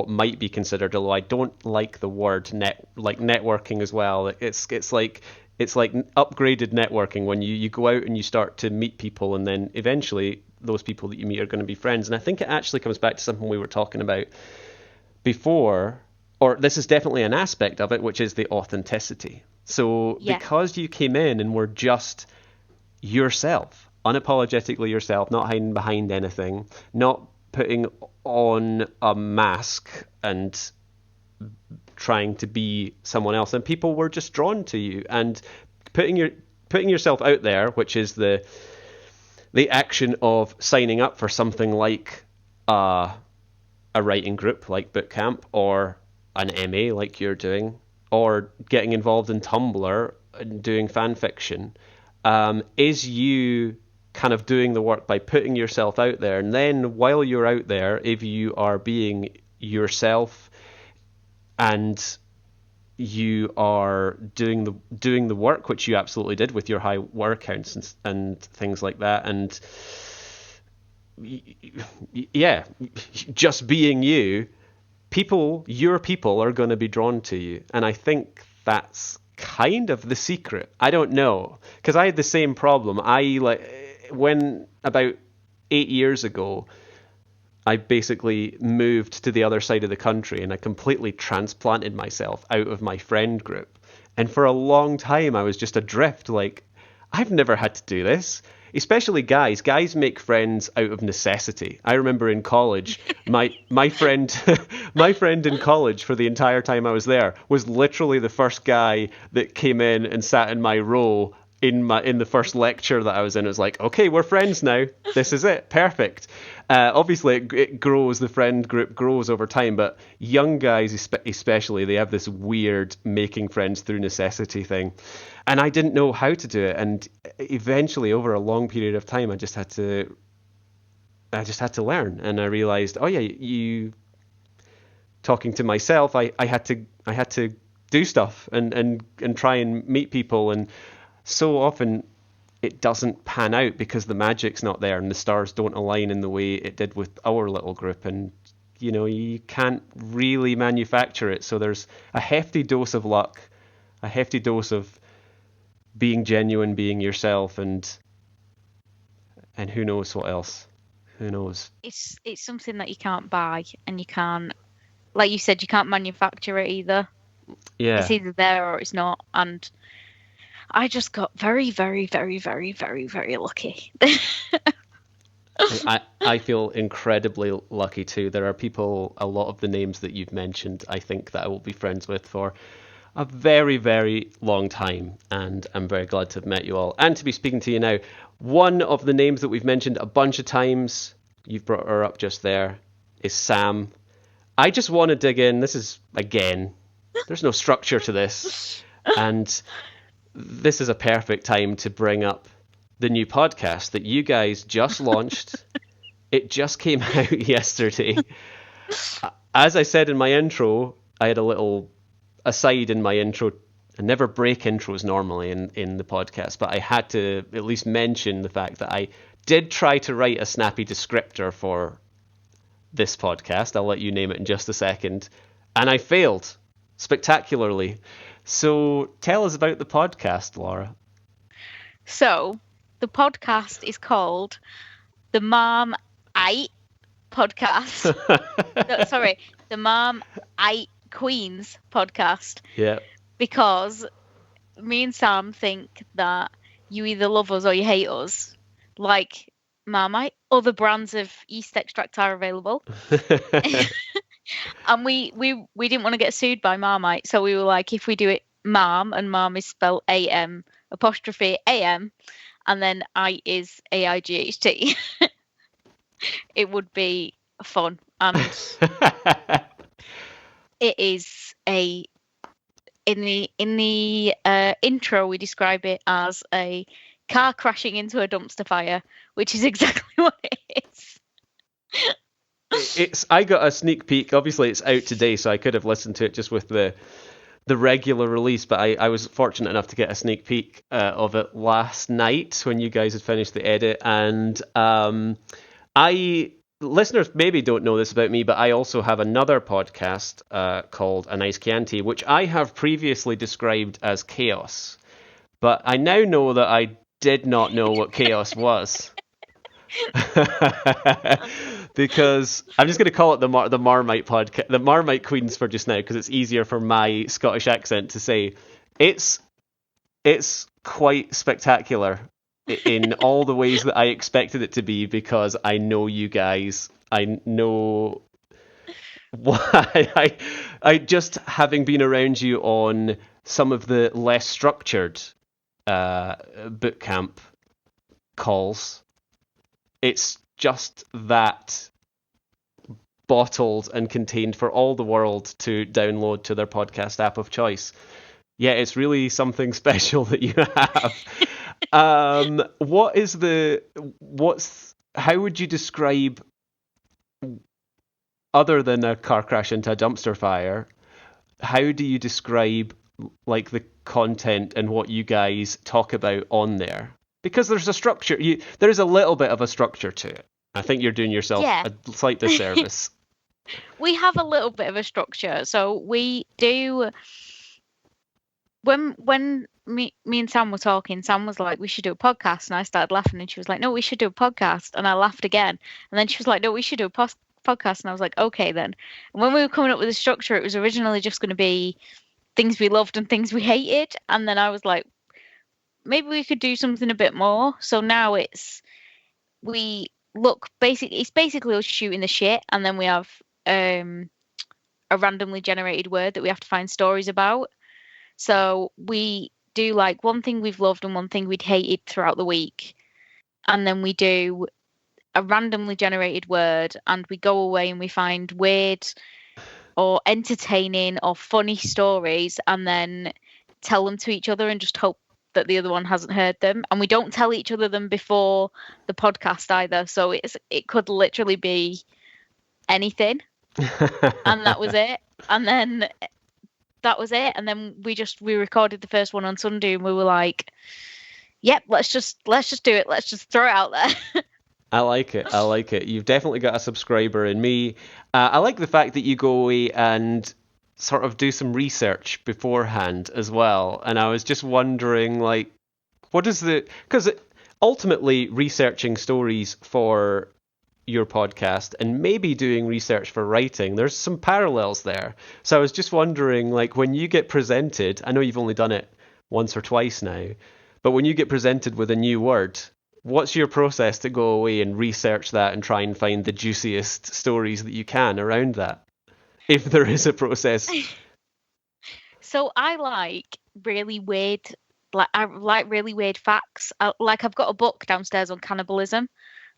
might be considered, although I don't like the word networking as well. It's like upgraded networking, when you go out and you start to meet people, and then eventually those people that you meet are going to be friends. And I think it actually comes back to something we were talking about before, or this is definitely an aspect of it, which is the authenticity. So because you came in and were just yourself, unapologetically yourself, not hiding behind anything, not putting on a mask and trying to be someone else, and people were just drawn to you, and putting yourself out there, which is the action of signing up for something like a writing group like boot camp, or an MA like you're doing, or getting involved in Tumblr and doing fan fiction, is you kind of doing the work by putting yourself out there. And then while you're out there, if you are being yourself and you are doing the work, which you absolutely did with your high word counts and things like that, and just being you, your people are going to be drawn to you. And I think that's kind of the secret. I don't know, because I had the same problem. When about 8 years ago, I basically moved to the other side of the country, and I completely transplanted myself out of my friend group. And for a long time, I was just adrift. Like, I've never had to do this. Especially guys. Guys make friends out of necessity. I remember in college, my friend in college for the entire time I was there was literally the first guy that came in and sat in my row in the first lecture that I was in. It was like, okay, we're friends now. This is it. Perfect. Obviously, it grows. The friend group grows over time, but young guys, especially, they have this weird making friends through necessity thing, and I didn't know how to do it. And eventually, over a long period of time, I just had to learn, and I realized, oh yeah, you talking to myself, I had to do stuff and try and meet people, and so often it doesn't pan out because the magic's not there and the stars don't align in the way it did with our little group, and you can't really manufacture it. So there's a hefty dose of luck, a hefty dose of being genuine, being yourself, and who knows what else. Who knows? It's something that you can't buy, and you can't, like you said, you can't manufacture it either. Yeah. It's either there or it's not. And I just got very, very, very, very, very, very lucky. I feel incredibly lucky too. There are people, a lot of the names that you've mentioned, I think that I will be friends with for a very, very long time, and I'm very glad to have met you all and to be speaking to you now. One of the names that we've mentioned a bunch of times, you've brought her up just there, is Sam. I just want to dig in. This is, again, there's no structure to this, and this is a perfect time to bring up the new podcast that you guys just launched. It just came out yesterday. As I said in my intro, I had a little aside in my intro. I never break intros normally in the podcast, but I had to at least mention the fact that I did try to write a snappy descriptor for this podcast. I'll let you name it in just a second. And I failed spectacularly. So tell us about the podcast, Laura. So the podcast is called the Mom Ite Podcast. No, sorry, the Mom Ite Queens Podcast. Yeah. Because me and Sam think that you either love us or you hate us. Like Marmite, other brands of yeast extract are available. And we didn't want to get sued by Marmite, so we were like, if we do it Marm, and Marm is spelled A-M apostrophe A-M, and then I is A-I-G-H-T, it would be fun. And it is in the intro, we describe it as a car crashing into a dumpster fire, which is exactly what it is. I got a sneak peek. Obviously, it's out today, so I could have listened to it just with the regular release, but I was fortunate enough to get a sneak peek of it last night when you guys had finished the edit. And listeners maybe don't know this about me, but I also have another podcast called A Nice Chianti, which I have previously described as chaos. But I now know that I did not know what chaos was. Because I'm just going to call it the Marmite podcast, the Marmite Queens for just now, because it's easier for my Scottish accent to say. It's quite spectacular in all the ways that I expected it to be, because I know you guys. I know why. I just, having been around you on some of the less structured boot camp calls, it's just that bottled and contained for all the world to download to their podcast app of choice. Yeah, it's really something special that you have. How would you describe, other than a car crash into a dumpster fire, how do you describe like the content and what you guys talk about on there? Because there's a structure. There's a little bit of a structure to it. I think you're doing yourself a slight disservice. We have a little bit of a structure. So we do. When me and Sam were talking, Sam was like, we should do a podcast. And I started laughing, and she was like, no, we should do a podcast. And I laughed again. And then she was like, no, we should do a podcast. And I was like, okay, then. And when we were coming up with the structure, it was originally just going to be things we loved and things we hated. And then I was like, maybe we could do something a bit more. So now it's basically us shooting the shit, and then we have a randomly generated word that we have to find stories about. So we do like one thing we've loved and one thing we'd hated throughout the week. And then we do a randomly generated word, and we go away and we find weird or entertaining or funny stories, and then tell them to each other and just hope that the other one hasn't heard them. And we don't tell each other them before the podcast either, so it could literally be anything. And that was it. And then that was it. And then we recorded the first one on Sunday, and we were like, yep, let's just do it. Let's just throw it out there. I like it. You've definitely got a subscriber in me. I like the fact that you go away and sort of do some research beforehand as well. And I was just wondering, like, because ultimately researching stories for your podcast and maybe doing research for writing, there's some parallels there. So I was just wondering, like, when you get presented, I know you've only done it once or twice now, but when you get presented with a new word, what's your process to go away and research that and try and find the juiciest stories that you can around that, if there is a process? So I like really weird, really weird facts. I've got a book downstairs on cannibalism,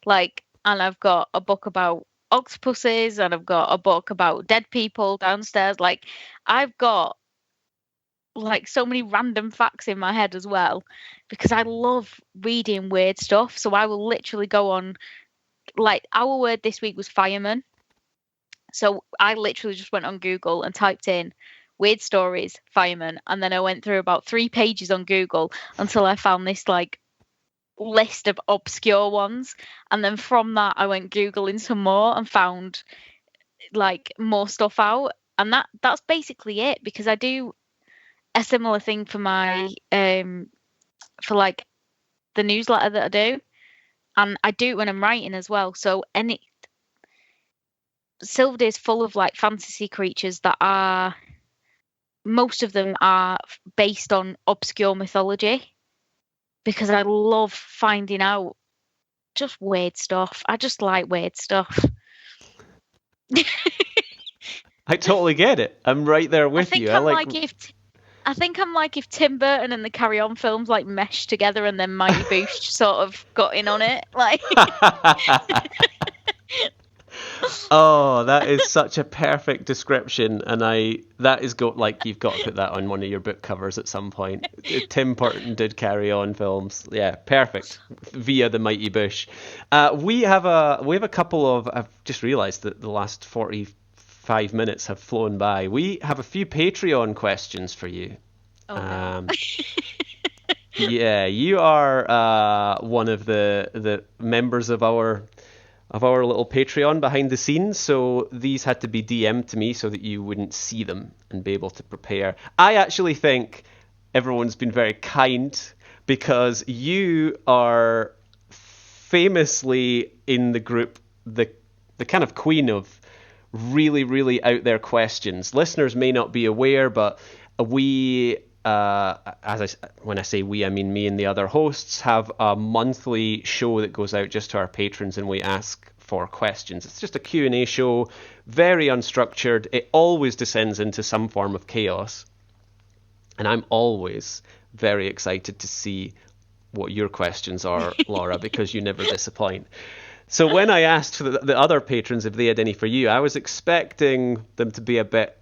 and I've got a book about octopuses, and I've got a book about dead people downstairs. Like, I've got like so many random facts in my head as well, because I love reading weird stuff. So I will literally go on, like, our word this week was fireman. So I literally just went on Google and typed in weird stories, fireman, and then I went through about 3 pages on Google until I found this like list of obscure ones. And then from that I went Googling some more and found like more stuff out. And that's basically it, because I do a similar thing for my for like the newsletter that I do, and I do it when I'm writing as well. So Silverdeer is full of like fantasy creatures that are, most of them are based on obscure mythology, because I love finding out just weird stuff. I just like weird stuff. I totally get it. I'm right there with you. I think I'm like if Tim Burton and the Carry On films like meshed together and then Mighty Boosh sort of got in on it. Like, oh, that is such a perfect description, and you've got to put that on one of your book covers at some point. Tim Burton did Carry On films. Yeah, perfect. Via the Mighty Boosh. We have a couple of. I've just realised that the last 45 minutes have flown by. We have a few Patreon questions for you. Oh, no. Yeah, you are one of the members of our little Patreon behind the scenes, so these had to be DM'd to me so that you wouldn't see them and be able to prepare. I actually think everyone's been very kind, because you are famously in the group the kind of queen of really, really out there questions. Listeners may not be aware, but we, when I say we, I mean me and the other hosts, have a monthly show that goes out just to our patrons, and we ask for questions. It's just a Q&A show, very unstructured. It always descends into some form of chaos, and I'm always very excited to see what your questions are, Laura, because you never disappoint. So when I asked for the other patrons if they had any for you, I was expecting them to be a bit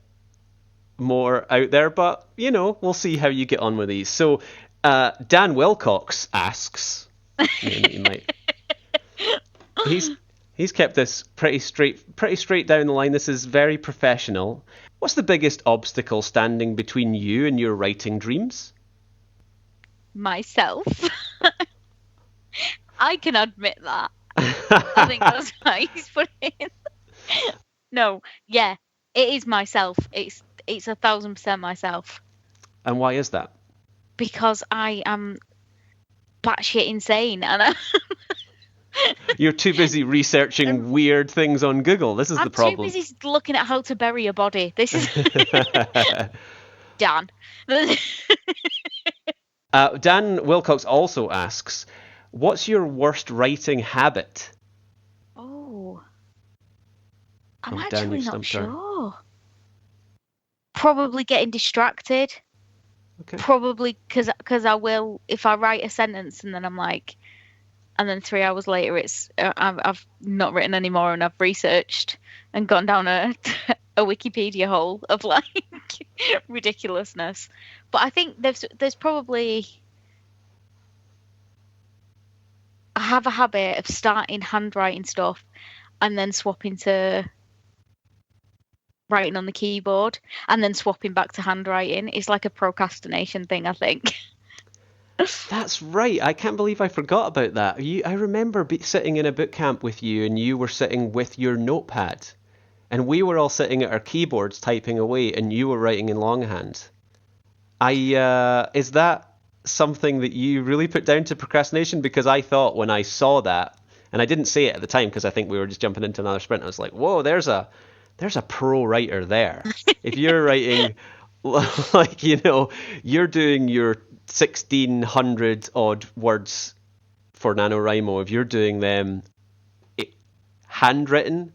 more out there, but, we'll see how you get on with these. So Dan Wilcox asks, you might, he's kept this pretty straight down the line. This is very professional. What's the biggest obstacle standing between you and your writing dreams? Myself. I can admit that. I think that's how he's put it. No, yeah, it is myself. It's 1,000% myself. And why is that? Because I am batshit insane, and you're too busy researching weird things on Google. This is the problem. I'm too busy looking at how to bury a body. This is Dan. Dan Wilcox also asks, what's your worst writing habit? Oh, I'm Dan, actually you've not stumped her. sure. Probably getting distracted. Probably because I will, if I write a sentence and then I'm like, and then 3 hours later it's I've not written anymore and I've researched and gone down a a Wikipedia hole of like ridiculousness. But I think there's probably, I have a habit of starting handwriting stuff and then swapping to writing on the keyboard and then swapping back to handwriting. It's like a procrastination thing, I think. That's right. I can't believe I forgot about that. I remember sitting in a boot camp with you, and you were sitting with your notepad, and we were all sitting at our keyboards typing away, and you were writing in longhand. Is that something that you really put down to procrastination? Because I thought when I saw that, and I didn't say it at the time because I think we were just jumping into another sprint. I was like, "Whoa, there's a pro writer there." If you're writing, like, you're doing your 1,600 odd words for NaNoWriMo, if you're doing them handwritten,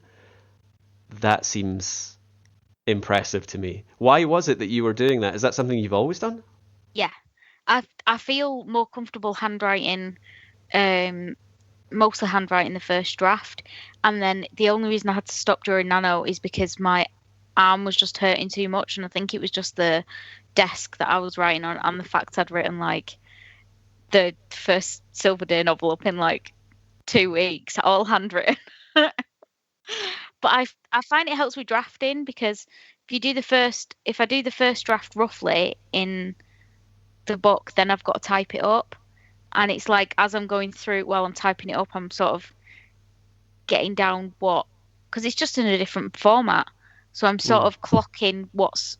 that seems impressive to me. Why was it that you were doing that? Is that something you've always done? Yeah, I feel more comfortable handwriting, mostly handwriting the first draft, and then the only reason I had to stop during Nano is because my arm was just hurting too much, and I think it was just the desk that I was writing on and the fact I'd written like the first Silverdeer novel up in like 2 weeks, all handwritten. But I find it helps with drafting because if I do the first draft roughly in the book, then I've got to type it up, and it's like as I'm going through while I'm typing it up, I'm sort of getting down because it's just in a different format, so I'm sort of clocking what's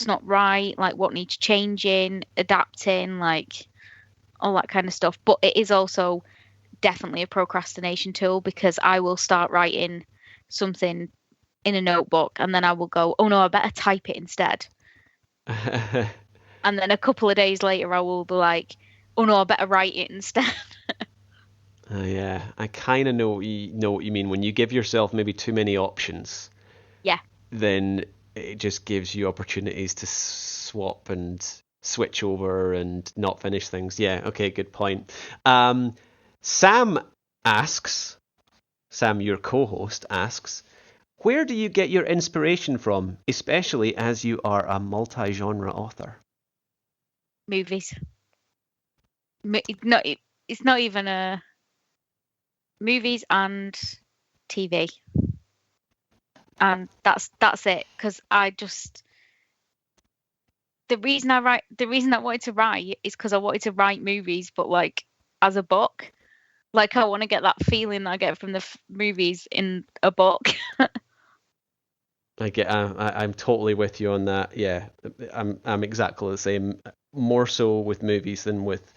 not right, like what needs changing, adapting, like all that kind of stuff. But it is also definitely a procrastination tool because I will start writing something in a notebook and then I will go, oh no, I better type it instead. And then a couple of days later I will be like, oh no, I better write it instead. Yeah, I kind of know what you mean. When you give yourself maybe too many options, Yeah. then it just gives you opportunities to swap and switch over and not finish things. Yeah, okay, good point. Sam, your co-host, asks, where do you get your inspiration from, especially as you are a multi-genre author? Movies. It's not even a movies and TV. And that's it, because the reason I wanted to write is because I wanted to write movies, but like as a book. Like I want to get that feeling that I get from the movies in a book. I'm totally with you on that. Yeah, I'm exactly the same. More so with movies than with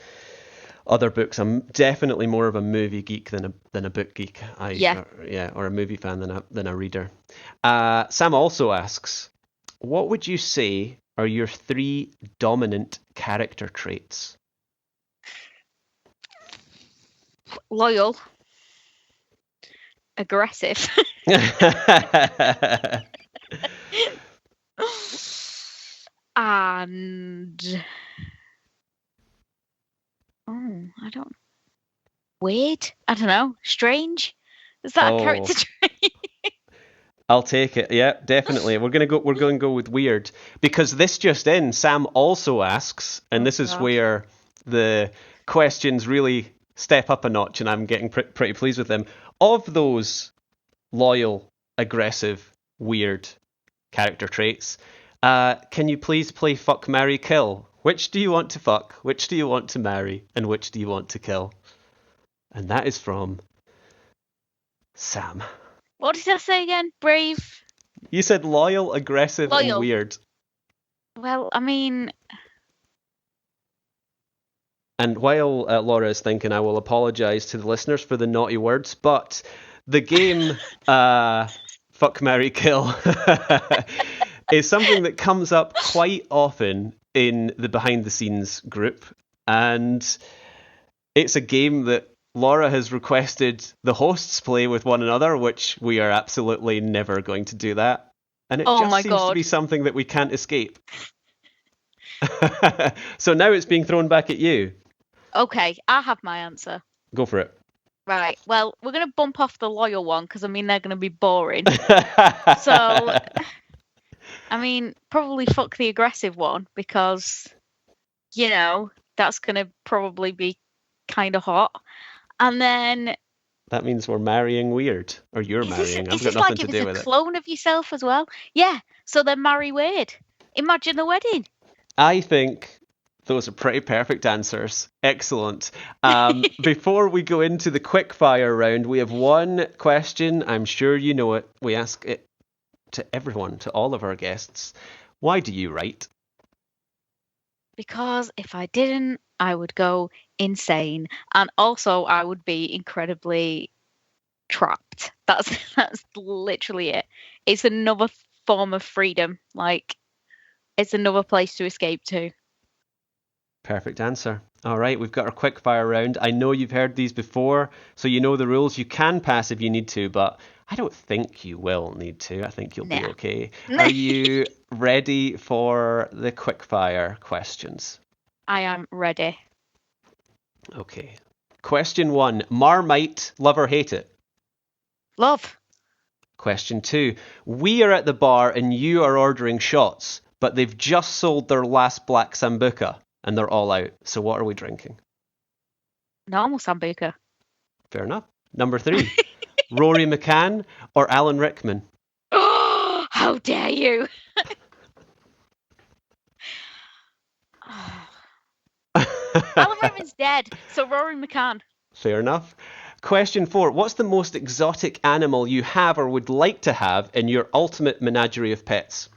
other books. I'm definitely more of a movie geek than a book geek. Or a movie fan than a reader. Sam also asks, what would you say are your 3 dominant character traits? Loyal, aggressive, and I don't weird. I don't know. Strange. Is that a character trait? I'll take it. Yeah, definitely. We're going to go with weird, because this just in, Sam also asks, and this is where the questions really step up a notch, and I'm getting pretty pleased with them. Of those loyal, aggressive, weird character traits, can you please play Fuck, Marry, Kill? Which do you want to fuck? Which do you want to marry? And which do you want to kill? And that is from Sam. What did I say again? Brave? You said loyal, aggressive, and weird. Well, I mean... And while Laura is thinking, I will apologise to the listeners for the naughty words, but the game Fuck, Marry, Kill is something that comes up quite often in the behind the scenes group, and it's a game that Laura has requested the hosts play with one another, which we are absolutely never going to do that. And it seems to be something that we can't escape. So now it's being thrown back at you. Okay, I have my answer. Go for it. Right. Well, we're going to bump off the loyal one because, I mean, they're going to be boring. So, I mean, probably fuck the aggressive one because, you know, that's going to probably be kind of hot. And then... That means we're marrying weird. Or you're marrying. I've got nothing to do with it. Is this like if it's a clone of yourself as well? Yeah. So then marry weird. Imagine the wedding. I think those are pretty perfect answers. Excellent. Before we go into the quick fire round, we have one question. I'm sure you know it. We ask it to everyone, to all of our guests. Why do you write? Because if I didn't, I would go insane. And also I would be incredibly trapped. That's literally it. It's another form of freedom. Like, it's another place to escape to. Perfect answer. All right, we've got our quick fire round. I know you've heard these before, so you know the rules. You can pass if you need to, but I don't think you will need to. I think you'll be okay. Are you ready for the quick fire questions? I am ready. Okay. Question 1. Marmite, love or hate it? Love. Question 2. We are at the bar and you are ordering shots, but they've just sold their last black Sambuca and they're all out. So what are we drinking? Normal Sambuca. Fair enough. Number 3. Rory McCann or Alan Rickman? Oh, how dare you! Alan Rickman's dead, so Rory McCann. Fair enough. Question 4. What's the most exotic animal you have or would like to have in your ultimate menagerie of pets?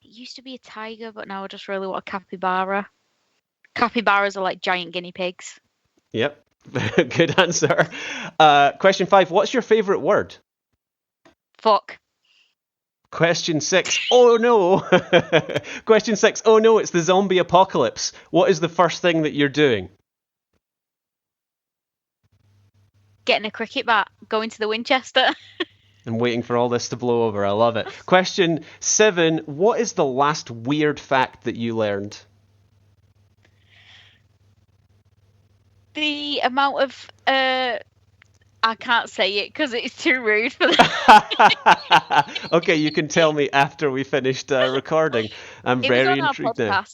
It used to be a tiger, but now I just really want a capybara. Capybaras are like giant guinea pigs. Yep. Good answer. Question 5. What's your favourite word? Fuck. Question 6. Oh no. Question 6. Oh no, it's the zombie apocalypse. What is the first thing that you're doing? Getting a cricket bat, going to the Winchester. And waiting for all this to blow over. I love it. Question 7. What is the last weird fact that you learned? The amount of I can't say it because it's too rude for that. Okay, you can tell me after we finished recording. I'm very intrigued now.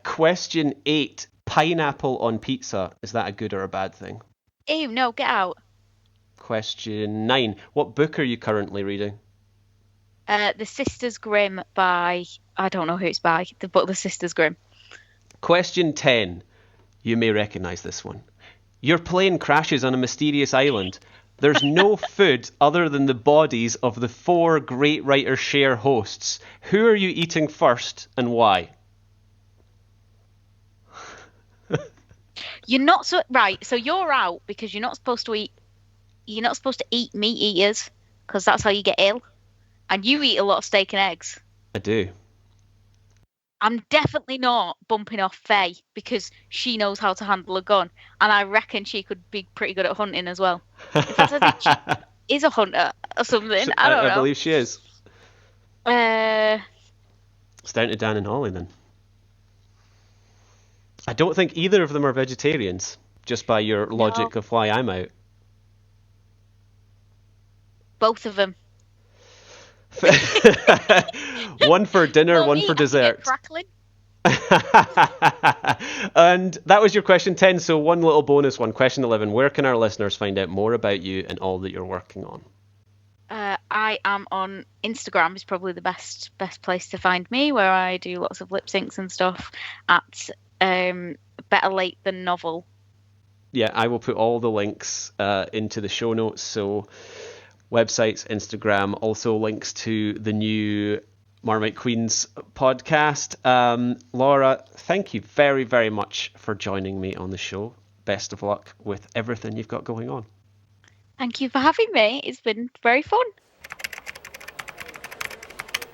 Question 8. Pineapple on pizza. Is that a good or a bad thing? Ew, no, get out. Question 9. What book are you currently reading? The Sisters Grimm by... I don't know who it's by, but The Sisters Grimm. Question 10. You may recognise this one. Your plane crashes on a mysterious island. There's no food other than the bodies of the 4 Great Writer Share hosts. Who are you eating first and why? You're not so... Right, so you're out because you're not supposed to eat... You're not supposed to eat meat eaters because that's how you get ill. And you eat a lot of steak and eggs. I do. I'm definitely not bumping off Faye because she knows how to handle a gun. And I reckon she could be pretty good at hunting as well. In fact, I think she is a hunter or something. I don't know. I believe she is. It's down to Dan and Holly then. I don't think either of them are vegetarians, just by your logic of why I'm out. Both of them. One for dinner, one for dessert. And that was your question 10, so one little bonus one. Question 11. Where can our listeners find out more about you and all that you're working on? I am on Instagram, is probably the best place to find me, where I do lots of lip syncs and stuff at Better Late Than Novel. Yeah, I will put all the links into the show notes, so websites, Instagram, also links to the new Marmite Queens podcast. Laura, thank you very, very much for joining me on the show. Best of luck with everything you've got going on. Thank you for having me. It's been very fun.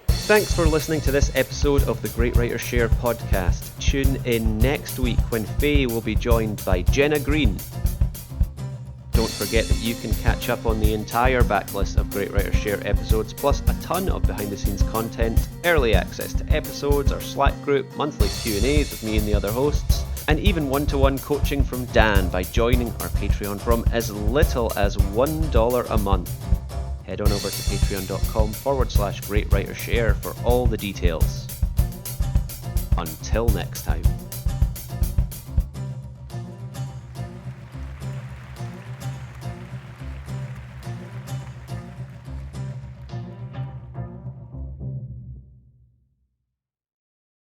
Thanks for listening to this episode of the Great Writer Share podcast. Tune in next week when Faye will be joined by Jenna Green. Don't forget that you can catch up on the entire backlist of Great Writers Share episodes, plus a ton of behind-the-scenes content, early access to episodes, our Slack group, monthly Q&As with me and the other hosts, and even one-to-one coaching from Dan by joining our Patreon from as little as $1 a month. Head on over to patreon.com/Great Writers Share for all the details. Until next time.